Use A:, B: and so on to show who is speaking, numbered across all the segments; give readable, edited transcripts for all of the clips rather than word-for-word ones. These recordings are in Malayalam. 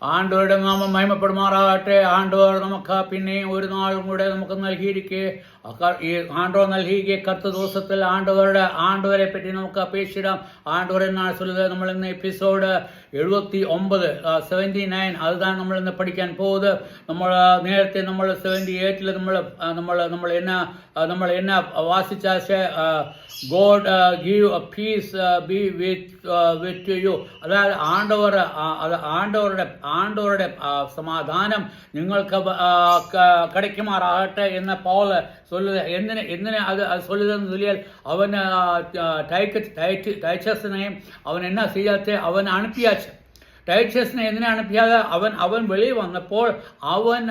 A: ആണ്ടവരുടെ നാമം മഹിമപ്പെടുമാറാകട്ടെ. ആണ്ടവർ നമുക്ക് പിന്നെയും ഒരു നാളും കൂടെ നമുക്ക് നൽകിയിരിക്കെ ഈ ആണ്ടവർ നൽകിയിരിക്കെ കത്ത് ദിവസത്തിൽ ആണ്ടവരെ പറ്റി നമുക്ക് അപേക്ഷിടാം. ആണ്ടവർ എന്നാണ് ചൊല്ലുന്നത്. നമ്മൾ ഇന്ന് എപ്പിസോഡ് 79 79 അതുതാണ് നമ്മൾ ഇന്ന് പഠിക്കാൻ പോകുന്നത്. നമ്മൾ നേരത്തെ നമ്മൾ 78 നമ്മൾ എന്നാ വാസിച്ചാശ God give a peace be with you. അതായത് ആണ്ടവരുടെ സമാധാനം നിങ്ങൾക്ക് கிடைக்குமாറാകട്ടെ എന്ന് പൗൽ சொல்லுது. എന്തിനെ അത് சொல்லுதுன்னு சொல்லிയാൽ അവൻ ടൈറ്റസിനെയും അവൻ എന്നാ ചെയ്യാത്തെ അവൻ അனுப்பியாச்சு. ടൈറ്റസിനെ എന്തിനെ അனுப்பிയാതെ അവൻ വെളിയിൽ വന്നപ്പോൾ അവൻ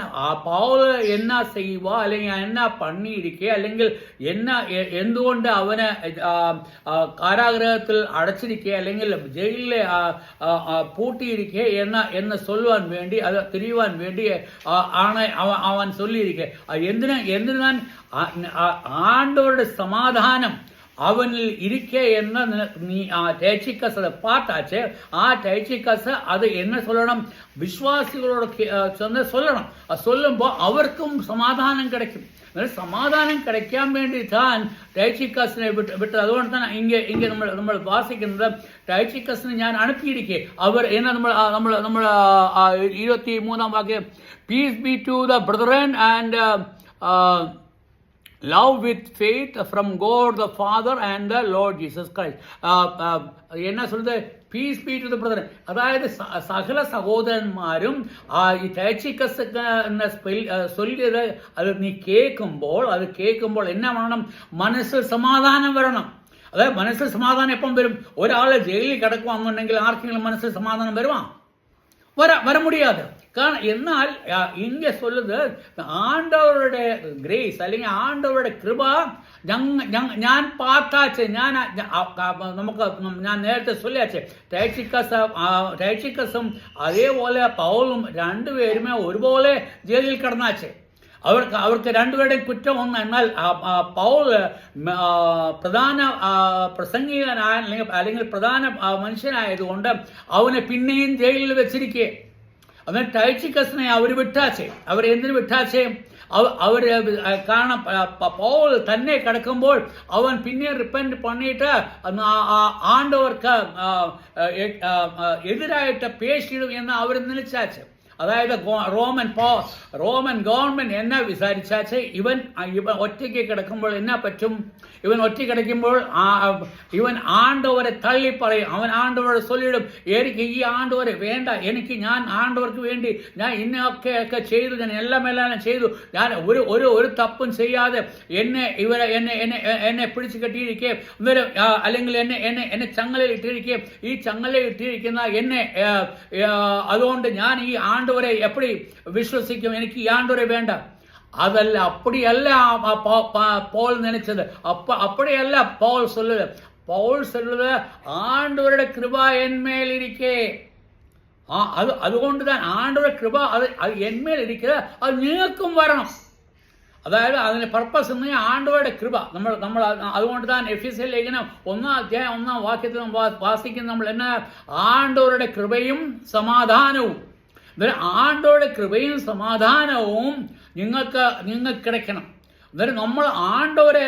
A: പൗല് എന്നാ ചെയ്യുക അല്ലെങ്കിൽ എന്നാ പണിയിരിക്കുക അല്ലെങ്കിൽ എന്തുകൊണ്ട് അവന് കാരാഗ്രഹത്തിൽ അടച്ചിരിക്കുക അല്ലെങ്കിൽ ജയിലിലെ പൂട്ടിയിരിക്കുക എന്ന് சொல்லுവാൻ വേണ്ടി അത് തിരിയുവാൻ വേണ്ടി ആണ് അവൻ ചൊല്ലിയിരിക്കുക. എന്തിനാൻ ആണ്ടവരുടെ സമാധാനം അവനിൽ ഇരിക്കെ എന്ന് നീ ടൈച്ചിക്കസ് പാട്ടാച്ച്. ആ ടൈച്ചിക്കസ് അത് എന്നെ சொல்லണം, വിശ്വാസികളോട് ചെന്ന് சொல்லണം. അത് சொல்லுമ്പോൾ അവർക്കും സമാധാനം கிடைக்கும். സമാധാനം கிடைക്കാൻ വേണ്ടി താൻ ടൈച്ചിക്കസിനെ വിട്ടത്. അതുകൊണ്ട് തന്നെ ഇங்கே നമ്മൾ വാസിക്കുന്നത് ടൈച്ചിക്കസിനെ ഞാൻ അனுப்பிയിരിക്കെ അവർ എന്ന് നമ്മൾ 23 വാക്യം, peace be to the brethren and love with faith from God the Father and the Lord Jesus Christ. என்ன சொல்றது? Peace be to the brother. അതായത് സകല സഹോദരന്മാരും ഈ ടൈച്ചിക്കസ് ചൊല്ലിയത് അത് നീ കേൾക്കുമ്പോൾ എന്നാ വേണം? മനസ്സിൽ സമാധാനം വരണം. അതായത് മനസ്സിൽ സമാധാനം എപ്പം വരും? ഒരാളെ ജയിലിൽ കിടക്കുവാന്നുണ്ടെങ്കിൽ ആർക്കെങ്കിലും മനസ്സിൽ സമാധാനം വരുവാ? വര முடியாது. കാരണം എന്നാൽ ഇങ്ങനെ சொல்லுது ആണ്ടവരുടെ ഗ്രേസ് അല്ലെങ്കിൽ ആണ്ടവരുടെ കൃപ ഞാൻ പാത്താച്ച്. ഞാൻ നേരത്തെ ചൊല്ലിയാച്ച് ടൈച്ചിക്കസും അതേപോലെ പൗലും രണ്ടുപേരുമേ ഒരുപോലെ ജയിലിൽ കിടന്നാച്ച്. അവർക്ക് രണ്ടുപേരുടെയും കുറ്റം ഒന്ന്. എന്നാൽ പൗല് പ്രധാന പ്രസംഗികനായ അല്ലെങ്കിൽ പ്രധാന മനുഷ്യനായതുകൊണ്ട് അവനെ പിന്നെയും ജയിലിൽ വെച്ചിരിക്കെ. അവൻ ടൈച്ചിക്കസിനെ അവർ എന്തിനു വിട്ടാച്ചേ? അവർ കാരണം പൗൽ തന്നെ കിടക്കുമ്പോൾ അവൻ പിന്നെ റിപ്പന്റ് പണിയിട്ട് ആണ്ടവർക്ക് എതിരായിട്ട് പേശിടും എന്ന് അവർ നിലച്ചാച്ച്. അതായത് റോമൻ ഗവൺമെന്റ് എന്നാ വിചാരിച്ചാച്ച് ഇവൻ ഒറ്റയ്ക്ക് കിടക്കുമ്പോൾ എന്നാ പറ്റും? ഇവൻ ഒറ്റ കിടക്കുമ്പോൾ ഇവൻ ആണ്ടവരെ തള്ളി പറയും. അവൻ ആണ്ടവരെ ചൊല്ലിടും, എനിക്ക് ഈ ആണ്ടവരെ വേണ്ട, ഞാൻ ആണ്ടവർക്ക് വേണ്ടി ഞാൻ ഇന്നൊക്കെ ചെയ്തു, ഞാൻ എല്ലാം ചെയ്തു, ഞാൻ ഒരു തപ്പും ചെയ്യാതെ എന്നെ പിടിച്ചു കെട്ടിയിരിക്കെ അല്ലെങ്കിൽ എന്നെ ചങ്ങലയിൽ ഇട്ടിരിക്കെ. ഈ ചങ്ങലയിൽ ഇട്ടിരിക്കുന്ന എന്നെ അതുകൊണ്ട് ഞാൻ ഈ ആണ്ടവരെ എപ്പടി വിശ്വസിക്കും? എനിക്ക് ഈ ആണ്ടവരെ വേണ്ട. അതല്ല, அப்படியல்ல പൗൽ നനച്ചത്. அப்படியல்ல പൗൽ சொல்லுது ആണ്ടവരുടെ കൃപ എന്മേൽ ഇരിക്കെ. അതുകൊണ്ട് താൻ ആണ്ടവരുടെ കൃപ അത് എന്മേൽ ഇരിക്കുക, അത് നിങ്ങൾക്കും വരണം. അതായത് അതിന്റെ പർപ്പസ് എന്ന് ആണ്ടവരുടെ കൃപ. നമ്മൾ അതുകൊണ്ട് താൻ എഫെസ്യ ലേഖനം 1 വാക്യത്തിൽ വാസിക്കുന്ന നമ്മൾ എന്നാ? ആണ്ടവരുടെ കൃപയും സമാധാനവും. ആണ്ടവരുടെ കൃപയും സമാധാനവും നിങ്ങൾക്ക് കിടക്കണം. അന്നേരം നമ്മൾ ആണ്ടവരെ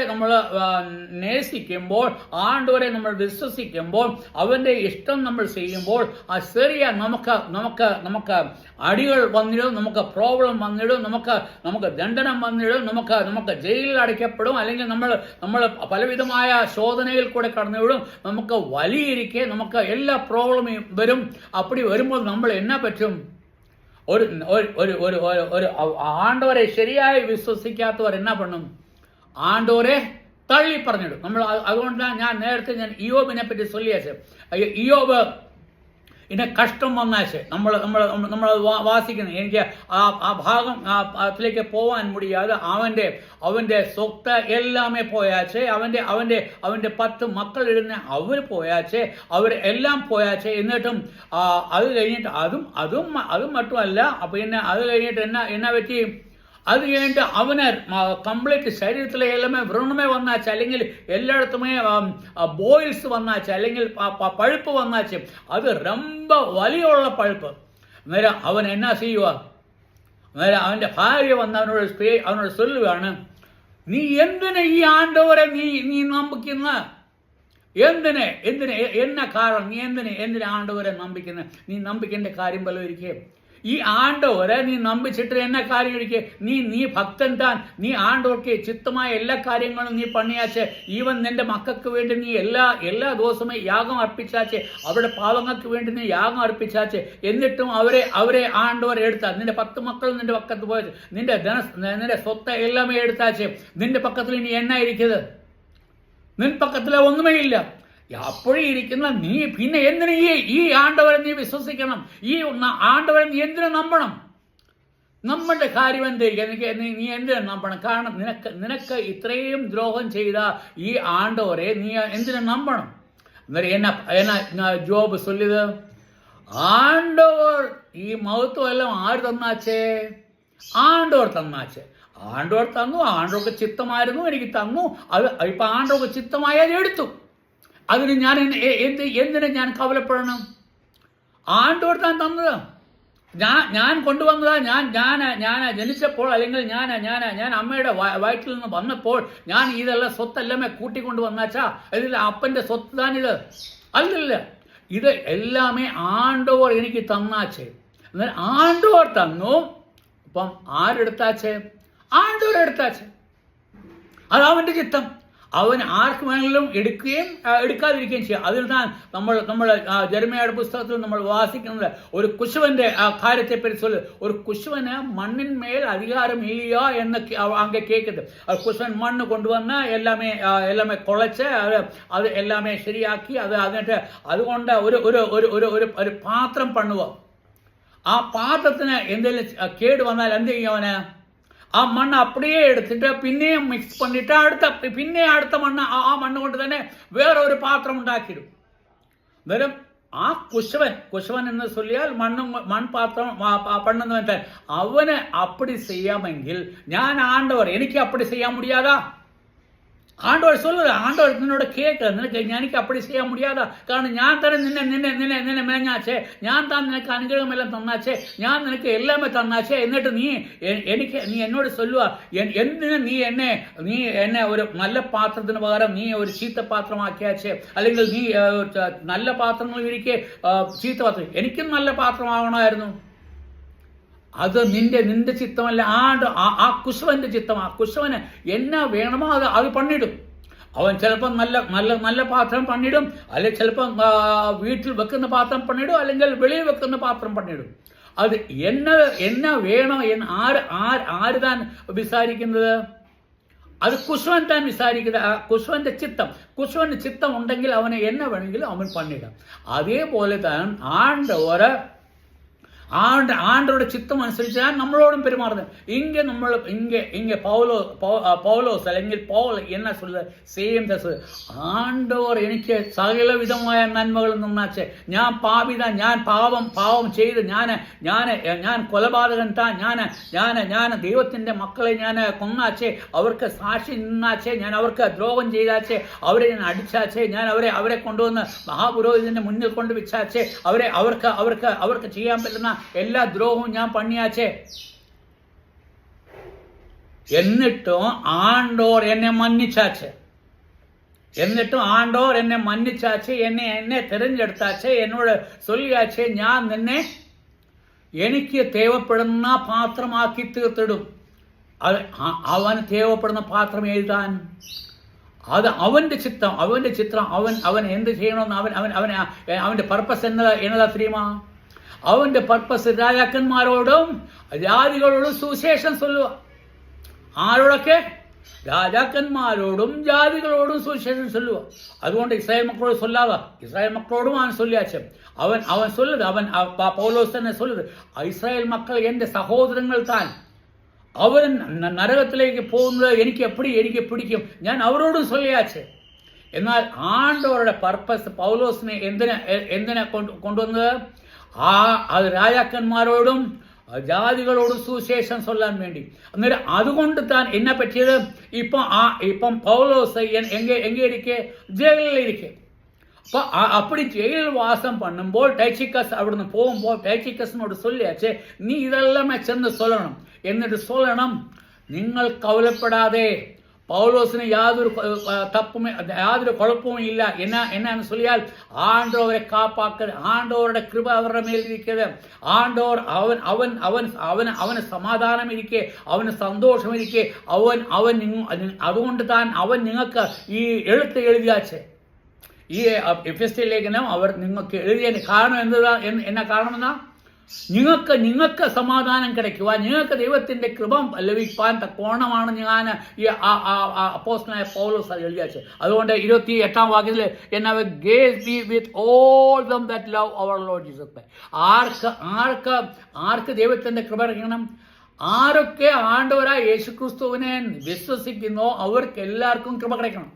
A: നേസിക്കുമ്പോൾ, ആണ്ടവരെ നമ്മൾ വിശ്വസിക്കുമ്പോൾ, അവന്റെ ഇഷ്ടം നമ്മൾ ചെയ്യുമ്പോൾ ശരിയാ നമുക്ക് അടികൾ വന്നിടും, നമുക്ക് പ്രോബ്ലം വന്നിടും, നമുക്ക് ദണ്ഡനം വന്നിടും, നമുക്ക് ജയിലിൽ അടയ്ക്കപ്പെടും, അല്ലെങ്കിൽ നമ്മൾ പലവിധമായ ശോധനയിൽ കൂടെ കടന്നുവിടും, നമുക്ക് വലിയിരിക്കെ നമുക്ക് എല്ലാ പ്രോബ്ലമും വരും. അപ്പടി വരുമ്പോൾ നമ്മൾ എന്നാ പറ്റും? ഒരു ആണ്ടവരെ ശരിയായി വിശ്വസിക്കാത്തവർ എന്നാ പണും? ആണ്ടവരെ തള്ളി പറഞ്ഞിടും. അതുകൊണ്ടാണ് ഞാൻ നേരത്തെ ഇയോബിനെ പറ്റി ചൊല്ലിയാച്ച്. ഇയോബ് ഇന്നെ കഷ്ടം വന്നാച്ച് നമ്മൾ വാസിക്കുന്നത്. എനിക്ക് ആ ഭാഗം അതിലേക്ക് പോവാൻ മുടിയാതെ അവന്റെ സ്വത്ത് എല്ലാമേ പോയാച്ച്. അവന്റെ 10 മക്കൾ ഇരുന്ന് അവർ പോയാച്ച്, അവർ എല്ലാം പോയാച്ച്. എന്നിട്ടും അത് കഴിഞ്ഞിട്ട് അതും മറ്റുമല്ല. പിന്നെ അത് കഴിഞ്ഞിട്ട് എന്നാ പറ്റി? അത് കഴിഞ്ഞിട്ട് അവന് കംപ്ലീറ്റ് ശരീരത്തിലെ എല്ലാമേ വ്രണമേ വന്നാച്ച്, അല്ലെങ്കിൽ എല്ലായിടത്തുമേ ബോയിൽസ് വന്നാച്ച്, അല്ലെങ്കിൽ പഴുപ്പ് വന്നാച്ച്. അത് ரொம்ப വലിയുള്ള പഴുപ്പ്. അന്നേരം അവൻ എന്നാ ചെയ്യുക? അന്നേരം അവൻ്റെ ഭാര്യ വന്ന് അവനോട് ചൊല്ലുകയാണ്, നീ എന്തിന് ഈ ആണ്ടവരെ നീ നമ്പിക്കുന്ന? എന്തിന് എന്ന കാരണം? നീ എന്തിന് ആണ്ടവരെ നമ്പിക്കുന്ന? നീ നമ്പിക്കേണ്ട കാര്യം വല്ലതും ഇരിക്കേ? ഈ ആണ്ടവരെ നീ നമ്പിച്ചിട്ട് എന്ന കാര്യം ഇരിക്കേ? നീ ഭക്തൻ താൻ. നീ ആണ്ടവർക്ക് ചിത്തമായ എല്ലാ കാര്യങ്ങളും നീ പണിയാച്ചേ. ഈവൻ നിന്റെ മക്കൾക്ക് വേണ്ടി നീ എല്ലാ ദിവസവും യാഗം അർപ്പിച്ചാച്ചേ. അവരുടെ പാവങ്ങൾക്ക് വേണ്ടി നീ യാഗം അർപ്പിച്ചാച്ചേ. എന്നിട്ടും അവരെ ആണ്ടവരെ എടുത്താ. നിന്റെ 10 മക്കൾ നിന്റെ പക്കത്ത് പോയത്, നിന്റെ സ്വത്ത് എല്ലാമേ എടുത്താച്ചേ. നിന്റെ പക്കത്തിൽ ഇനി എന്നാ ഇരിക്കുന്നത്? നിന്റെ പക്കത്തിലെ ഒന്നുമേ ഇല്ല. അപ്പോഴേ ഇരിക്കുന്ന നീ പിന്നെ എന്തിനു ഈ ആണ്ടവരെ നീ വിശ്വസിക്കണം? ഈ ആണ്ടവരെ നീ എന്തിനു നമ്പണം? നമ്മളുടെ കാര്യം എന്തായിരിക്കും? നീ എന്തിനു നമ്പണം? കാരണം നിനക്ക് ഇത്രയും ദ്രോഹം ചെയ്ത ഈ ആണ്ടവരെ നീ എന്തിനു നമ്പണം? എന്നാ ജോബ് ചൊല്ലിയത്? ആണ്ടവർ ഈ മഹത്വം എല്ലാം ആര് തന്നാച്ചേ? ആണ്ടവർ തന്നാച്ചേ. ആണ്ടവർ തന്നു. ആണ്ടവർക്ക് ചിത്തമായിരുന്നു, എനിക്ക് തന്നു. അത് ഇപ്പൊ ആണ്ടവർക്ക് ചിത്തമായി അത് എടുത്തു. അതിന് ഞാൻ എന്തിനെ ഞാൻ കവലപ്പെടണം? ആണ്ടവർ താൻ തന്നത്, ഞാൻ കൊണ്ടുവന്നതാ. ഞാൻ ജനിച്ചപ്പോൾ, അല്ലെങ്കിൽ ഞാൻ അമ്മയുടെ വയറ്റിൽ നിന്ന് വന്നപ്പോൾ ഞാൻ ഇതെല്ലാം സ്വത്തെല്ലാമേ കൂട്ടിക്കൊണ്ട് വന്നാച്ചാ? ഇതിൽ അപ്പൻ്റെ സ്വത്ത് താനിത് അല്ലല്ല. ഇത് എല്ലാമേ ആണ്ടവർ എനിക്ക് തന്നാച്ചേ. എന്നാൽ ആണ്ടവർ തന്നു. അപ്പം ആരെടുത്താച്ചേ? ആണ്ടവർ എടുത്താച്ചേ. അത് അവൻ്റെ ചിത്തം. അവൻ ആർക്ക് വേണമെങ്കിലും എടുക്കുകയും എടുക്കാതിരിക്കുകയും ചെയ്യാം. അതിൽ നമ്മൾ ജെരമ്യായുടെ പുസ്തകത്തിൽ നമ്മൾ വാസിക്കുന്നത് ഒരു കുശവന്റെ കാര്യത്തെപ്പറ്റി ചൊല്ലു. ഒരു കുശവന് മണ്ണിന്മേൽ അധികാരം ഇല്ല എന്ന് അങ്ങ് കേൾക്കുന്നത്. കുശവൻ മണ്ണ് കൊണ്ടുവന്ന് എല്ലാമേ കുളച്ച് അത് എല്ലാമേ ശരിയാക്കി എന്നിട്ട് അതുകൊണ്ട് ഒരു പാത്രം പണുക. ആ പാത്രത്തിന് എന്തെങ്കിലും കേട് വന്നാൽ എന്ത് ചെയ്യും അവന്? ആ മണ്ണ് അപ്പടിയേ എടുത്തിട്ട് പിന്നെയും മിക്സ് പണിട്ട് അടുത്ത മണ്ണ് ആ മണ്ണ് കൊണ്ട് തന്നെ വേറെ ഒരു പാത്രം ഉണ്ടാക്കിയിടും. അന്നേരം ആ കുശവൻ എന്ന് ചൊല്ലിയാൽ മൺപാത്രം പണ്ണെന്ന് വെച്ചാൽ അവന് അപ്പടി ചെയ്യാമെങ്കിൽ ഞാൻ ആണ്ടവർ എനിക്ക് അപ്പടി ചെയ്യാൻ മുടിയാതാ? ஆண்டவர் சொல்லுது, ஆண்டவர் നിന്നോട് കേക്ക്, എനിക്ക് അപ്പടി ചെയ്യാൻ മുടിയാതാ? കാരണം ഞാൻ തന്നെ നിന്നെ മേഞ്ഞാച്ചേ, ഞാൻ താൻ നിനക്ക് അനുഗ്രഹമെല്ലാം തന്നാച്ചേ, ഞാൻ നിനക്ക് എല്ലാമേ തന്നാച്ചേ. എന്നിട്ട് നീ എന്നോട് ചൊല്ലുക, എന്തിന് നീ എന്നെ ഒരു നല്ല പാത്രത്തിന് പകരം നീ ഒരു ചീത്ത പാത്രമാക്കിയാച്ചേ? അല്ലെങ്കിൽ നീ നല്ല പാത്രങ്ങൾ ഇരിക്കെ ചീത്ത പാത്രം? എനിക്കും നല്ല പാത്രമാവണമായിരുന്നു. അത് നിന്റെ ചിത്തമല്ല, ആ കുശവന്റെ ചിത്തം. ആ കുശവന് എന്നാ വേണമോ അത് പണിയിടും. അവൻ ചിലപ്പോൾ നല്ല പാത്രം പണിയിടും, അല്ലെങ്കിൽ ചിലപ്പോൾ വീട്ടിൽ വെക്കുന്ന പാത്രം പണിയിടും, അല്ലെങ്കിൽ വെളിയിൽ വെക്കുന്ന പാത്രം പണിയിടും. അത് എന്നാ വേണോ എന്ന് ആര് താൻ വിസാരിക്കുന്നത്? അത് കുശവൻ താൻ വിസാരിക്കുന്നത്. കുശവന്റെ ചിത്തം ഉണ്ടെങ്കിൽ അവന് എന്നെ വേണമെങ്കിലും അവൻ പണിയിടാം. അതേപോലെ താൻ ஆண்டோட சித்தம் அனுசரிச்சு நம்மளோடும் பெருமாறுது. இங்கே பவுலோஸ் അല്ലെങ്കിൽ പൗൽ என்ன சொல்லுது? சேம் சொல்லுது, ஆண்டவர் എനിക്ക് സകല വിധമായ നന്മകൾ തന്നാച്ചേ. ഞാൻ പാപിതാ, ഞാൻ പാവം ചെയ്ത് ഞാൻ കൊലപാതകൻ താൻ, ഞാൻ ദൈവത്തിന്റെ മക്കളെ ഞാൻ കൊന്നാച്ചേ, അവർക്ക് സാക്ഷി നിന്നാച്ചേ, ഞാൻ അവർക്ക് ദ്രോഹം ചെയ്താച്ചേ, അവരെ ഞാൻ അടിച്ചാച്ചേ, ഞാൻ അവരെ കൊണ്ടുവന്ന് മഹാപുരോഹിതന്റെ മുന്നിൽ കൊണ്ടുവച്ചാച്ചേ, അവർക്ക് ചെയ്യാൻ പറ്റുന്ന എല്ലാ ദ്രോഹവും ഞാൻ പണിയാച്ചേ. എന്നിട്ടും ആണ്ടോർ എന്നെ മന്നിച്ചാച്ചേ, എന്നെ തിരഞ്ഞെടുത്താച്ചേ, എന്നോട് ചൊല്ലിയാച്ചേ, ഞാൻ നിന്നെ എനിക്ക് തേവപ്പെടുന്ന പാത്രമാക്കി തീർത്തിടും. അവന് തേവപ്പെടുന്ന പാത്രം എഴുതാൻ അത് അവന്റെ ചിത്രം. അവൻ എന്ത് ചെയ്യണമെന്ന് അവന്റെ പർപ്പസ് എന്നതാ தெரியுமா? അവന്റെ പർപ്പസ് രാജാക്കന്മാരോടും ജാതികളോടും സുവിശേഷം ചൊല്ലുക. ആരോടൊക്കെ? രാജാക്കന്മാരോടും ജാതികളോടും സുവിശേഷം ചൊല്ലുക. അതുകൊണ്ട് ഇസ്രായേൽ മക്കളോട് ചൊല്ലാതെ, ഇസ്രായേൽ മക്കളോടും അവൻ ചൊല്ലിയാച്ചൻ. അവൻ ചൊല്ലുത്, പൗലോസ് തന്നെ ചൊല്ലുത്, ഇസ്രായേൽ മക്കൾ എന്റെ സഹോദരങ്ങൾ താൻ, അവർ നരകത്തിലേക്ക് പോകുന്നത് എനിക്ക് പിടിക്കും, ഞാൻ അവരോടും ചൊല്ലിയാച്ചേ. എന്നാൽ ആണ്ടവരുടെ പർപ്പസ് പൗലോസിനെ എന്തിനാ കൊണ്ടുവന്നത്? അത് രാജാക്കന്മാരോടും ജാതികളോടും സുവിശേഷം ചൊല്ലാൻ വേണ്ടി. അന്നേരം അതുകൊണ്ട് താൻ എന്നെ പറ്റിയത് ഇപ്പം പൗലോസ് എங்கே ഇരിക്കെ? ജയിലിലിരിക്കെ. അപ്പോൾ அப்படி ஜெயில் வாசம் பண்ணுമ്പോൾ டைச்சிக்கஸ் അവിടുന്ന് പോകുമ്പോൾ டைச்சிக்கസിനോട് சொல்லியாச்சு, നീ ഇതെല്ലാം ചെന്ന് சொல்லணும். എന്നിട്ട് சொல்லணும், നിങ്ങൾ കവലപ്പെടാതെ പൗലോസിന് യാതൊരു തപ്പും യാതൊരു കുഴപ്പവും ഇല്ല. എന്നാന്ന് ചൊല്ലിയാൽ ആണ്ടവരെ കാപ്പാക്കരുത്, ആണ്ടവരുടെ കൃപ അവരുടെ മേലിരിക്കരുത്, ആണ്ടവർ അവന് സമാധാനം ഇരിക്കെ, അവന് സന്തോഷം ഇരിക്കെ, അതുകൊണ്ട് താൻ അവൻ നിങ്ങൾക്ക് ഈ എഴുത്ത് എഴുതിയാച്ച്. ഈ എഫെസ്യ ലേഖനം അവർ നിങ്ങൾക്ക് എഴുതിയതിന് കാരണം എന്നാ കാരണമെന്നാ, നിങ്ങൾക്ക് സമാധാനം கிடைக்குവാൻ, നിങ്ങൾക്ക് ദൈവത്തിന്റെ കൃപ ലഭിക്കാൻ തക്കോണമാണ് ഞാൻ ഈ അപ്പോസ്തലനായ പൗലോസ് എഴുതിയാച്ച്. അതുകൊണ്ട് 28-ാം വാക്യത്തിൽ എന്നാ, grace be with all them that love our Lord Jesus Christ. ആർക്ക് ദൈവത്തിന്റെ കൃപ கிடைക്കണം? ആരൊക്കെ ആണ്ടവരായ യേശുക്രിസ്തുവിനെ വിശ്വസിക്കുന്നോ അവർക്ക് എല്ലാവർക്കും കൃപ கிடைക്കണം.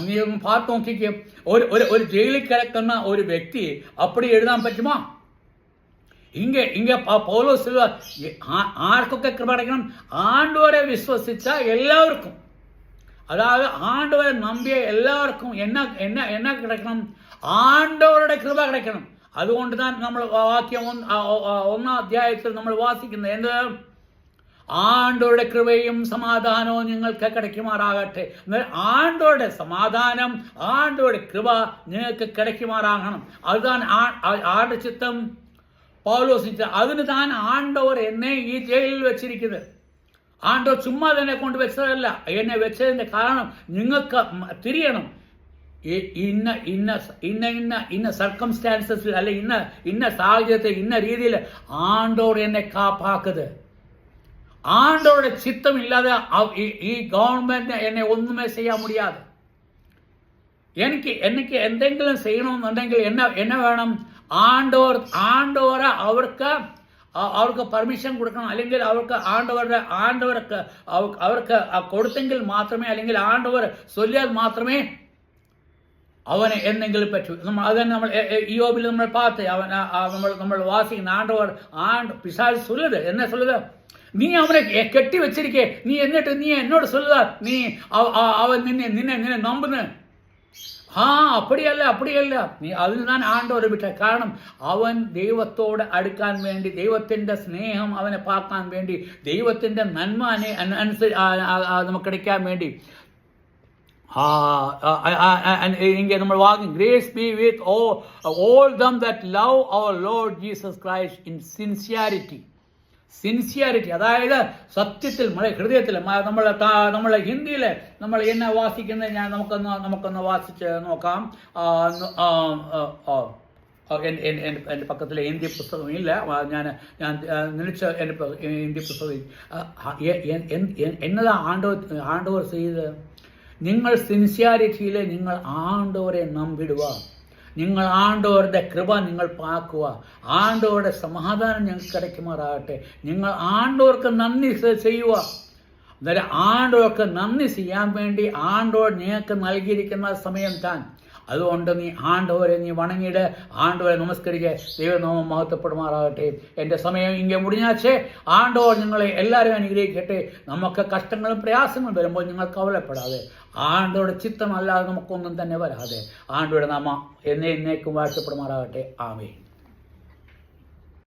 A: നീ ഒന്ന് പാർത്ത് നോക്കിക്കേ, ഒരു ജയിലിൽ കിടക്കുന്ന ഒരു വ്യക്തി അപ്പടി എഴുതാൻ പറ്റുമോ? ഇങ്ങ പൗലോസ് ആർക്കൊക്കെ കൃപ கிடைക്കണം? ആണ്ടവരെ വിശ്വസിച്ച എല്ലാവർക്കും, അതായത് ആണ്ടവരെ നമ്പിയ എല്ലാവർക്കും എന്നാ കിടക്കണം? ആണ്ടവരുടെ കൃപ கிடைക്കണം. അതുകൊണ്ട് താൻ നമ്മൾ വാക്യം 1-ാം അധ്യായത്തിൽ നമ്മൾ വാസിക്കുന്നത് എന്ത്? ആണ്ടവരുടെ കൃപയും സമാധാനവും നിങ്ങൾക്ക് கிடைக்குമാറാകട്ടെ. ആണ്ടവരുടെ സമാധാനം, ആണ്ടവരുടെ കൃപ നിങ്ങൾക്ക് கிடைக்குമാറാകണം. അതുതാണ് ആരുടെ ചിത്തം, പൗലോസിന്റെ. അതിന് താൻ ആണ്ടവർ എന്നെ ഈ ജയിലിൽ വെച്ചിരിക്കുന്നത്. ആണ്ടവർ ചുമ്മാ തന്നെ കൊണ്ട് വെച്ചതല്ല, എന്നെ വെച്ചതിന്റെ കാരണം നിങ്ങൾക്ക് തിരിയണം. ഇന്ന സർക്കംസ്റ്റാൻസസിൽ അല്ലെ ഇന്ന സാഹചര്യത്തിൽ ഇന്ന രീതിയിൽ ആണ്ടവർ എന്നെ കാപ്പാക്കത്. ആണ്ടവരുടെ ചിത്തമില്ലാതെ ഈ ഗവൺമെന്റ് എന്നെ ഒന്നുമേ ചെയ്യാൻ മുടിയാതെ. എനിക്ക് എന്തെങ്കിലും ചെയ്യണമെന്നുണ്ടെങ്കിൽ എന്നെ വേണം? ആണ്ടവർ അവർക്ക് പെർമിഷൻ കൊടുക്കണം, അല്ലെങ്കിൽ അവർക്ക് കൊടുത്തെങ്കിൽ മാത്രമേ, അല്ലെങ്കിൽ ആണ്ടവർ ചൊല്ലിയാൽ മാത്രമേ അവന് എന്തെങ്കിലും പറ്റൂ. അതന്നെ നമ്മൾ യോബിൽ നമ്മൾ പാത്ത് നമ്മൾ വാസിക്കുന്ന ആണ്ടവർ പിശാച് ചൊല്ലുത്. എന്നെ ചൊല്ലുത്, നീ അവനെ കെട്ടി വെച്ചിരിക്കേ, നീ എന്നിട്ട് നീ എന്നോട് ചൊല്ലുക, നീ അവൻ നിന്നെ നമ്പുന്നു. അപ്പടിയല്ല നീ അതിന് താൻ ആണ്ടവരെ വിട്ട. കാരണം അവൻ ദൈവത്തോട് അടുക്കാൻ വേണ്ടി, ദൈവത്തിന്റെ സ്നേഹം അവനെ പാക്കാൻ വേണ്ടി, ദൈവത്തിന്റെ നന്മ നമുക്ക് கிடைക്കാൻ വേണ്ടി ഇങ്ങനെ നമ്മൾ വാങ്ങി, grace B with all them that love our Lord Jesus Christ in sincerity. അതായത് സത്യത്തിൽ, നമ്മുടെ ഹൃദയത്തിൽ. നമ്മളെ ഹിന്ദിയിൽ നമ്മൾ എന്നെ വാസിക്കുന്നത് നമുക്കൊന്ന് വാസിച്ച് നോക്കാം. എൻ്റെ പക്കത്തിൽ ഹിന്ദി പുസ്തകം ഇല്ല, ഞാൻ നിലച്ച എൻ്റെ ഹിന്ദി പുസ്തകം. എന്നതാ ആണ്ടവർ ചെയ്ത്? നിങ്ങൾ സിൻസിയാരിറ്റിയിൽ നിങ്ങൾ ആണ്ടവരെ നമ്പിടുക, നിങ്ങൾ ആണ്ടവരുടെ കൃപ നിങ്ങൾ പാക്കുക, ആണ്ടവരുടെ സമാധാനം ഞങ്ങൾക്ക് கிடைக்குമാറാകട്ടെ. നിങ്ങൾ ആണ്ടവർക്ക് നന്ദി ചെയ്യുക. അന്നേരം ആണ്ടവർക്ക് നന്ദി ചെയ്യാൻ വേണ്ടി ആണ്ടവർ നിങ്ങൾക്ക് നൽകിയിരിക്കുന്ന സമയം താൻ. അതുകൊണ്ട് നീ ആണ്ടവരെ നീ വണങ്ങിയിട്ട് ആണ്ടവരെ നമസ്കരിക്കുക. ദൈവനാമം മഹത്വപ്പെടുമാറാകട്ടെ. എൻ്റെ സമയം ഇങ്ങനെ മുടിഞ്ഞാച്ചേ. ആണ്ടവർ നിങ്ങളെ എല്ലാവരും അനുഗ്രഹിക്കട്ടെ. നമുക്ക് കഷ്ടങ്ങളും പ്രയാസങ്ങളും വരുമ്പോൾ നിങ്ങൾ കവലപ്പെടാതെ, ആണ്ടവരുടെ ചിത്തമല്ലാതെ നമുക്കൊന്നും തന്നെ വരാതെ, ആണ്ടവരുടെ നാമം എന്നേക്കും വാഴ്ത്തപ്പെടുമാറാകട്ടെ. ആമേൻ.